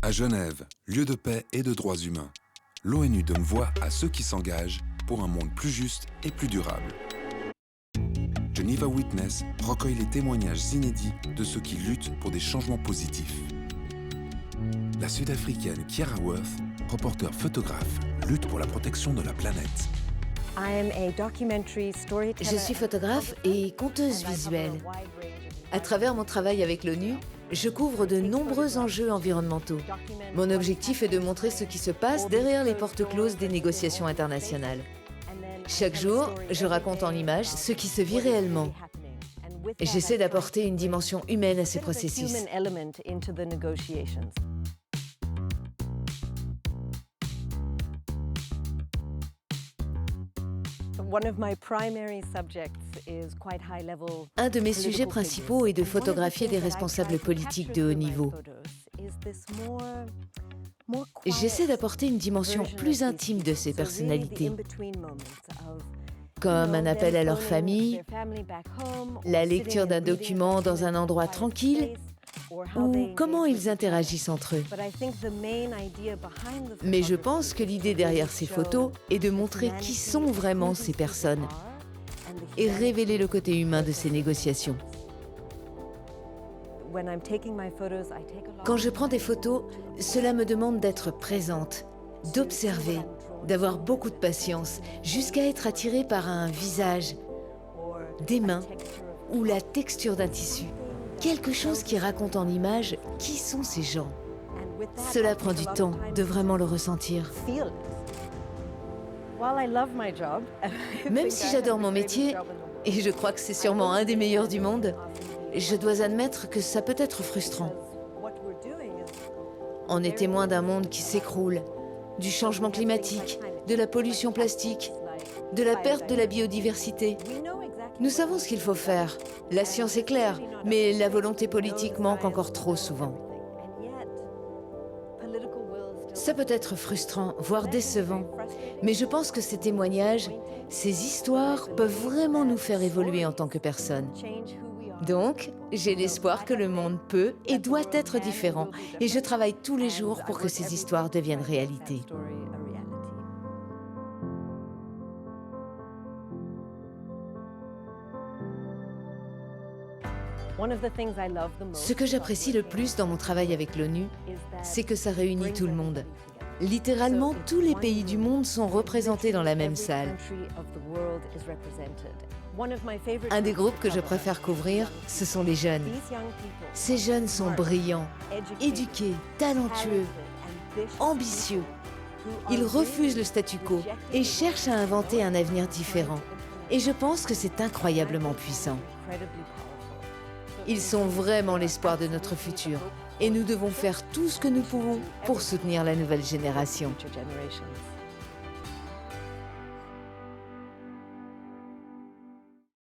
À Genève, lieu de paix et de droits humains, l'ONU donne voix à ceux qui s'engagent pour un monde plus juste et plus durable. Geneva Witness recueille les témoignages inédits de ceux qui luttent pour des changements positifs. La Sud-Africaine Kiara Worth, reporter photographe, lutte pour la protection de la planète. Je suis photographe et conteuse visuelle. À travers mon travail avec l'ONU, je couvre de nombreux enjeux environnementaux. Mon objectif est de montrer ce qui se passe derrière les portes closes des négociations internationales. Chaque jour, je raconte en images ce qui se vit réellement. J'essaie d'apporter une dimension humaine à ces processus. Un de mes sujets principaux est de photographier des responsables politiques de haut niveau. J'essaie d'apporter une dimension plus intime de ces personnalités, comme un appel à leur famille, la lecture d'un document dans un endroit tranquille, ou comment ils interagissent entre eux. Mais je pense que l'idée derrière ces photos est de montrer qui sont vraiment ces personnes et révéler le côté humain de ces négociations. Quand je prends des photos, cela me demande d'être présente, d'observer, d'avoir beaucoup de patience, jusqu'à être attirée par un visage, des mains ou la texture d'un tissu. Quelque chose qui raconte en images qui sont ces gens. Cela prend du temps de vraiment le ressentir. Même si j'adore mon métier, et je crois que c'est sûrement un des meilleurs du monde, je dois admettre que ça peut être frustrant. On est témoin d'un monde qui s'écroule, du changement climatique, de la pollution plastique, de la perte de la biodiversité. Nous savons ce qu'il faut faire. La science est claire, mais la volonté politique manque encore trop souvent. Ça peut être frustrant, voire décevant, mais je pense que ces témoignages, ces histoires peuvent vraiment nous faire évoluer en tant que personnes. Donc, j'ai l'espoir que le monde peut et doit être différent, et je travaille tous les jours pour que ces histoires deviennent réalité. Ce que j'apprécie le plus dans mon travail avec l'ONU, c'est que ça réunit tout le monde. Littéralement, tous les pays du monde sont représentés dans la même salle. Un des groupes que je préfère couvrir, ce sont les jeunes. Ces jeunes sont brillants, éduqués, talentueux, ambitieux. Ils refusent le statu quo et cherchent à inventer un avenir différent. Et je pense que c'est incroyablement puissant. Ils sont vraiment l'espoir de notre futur et nous devons faire tout ce que nous pouvons pour soutenir la nouvelle génération.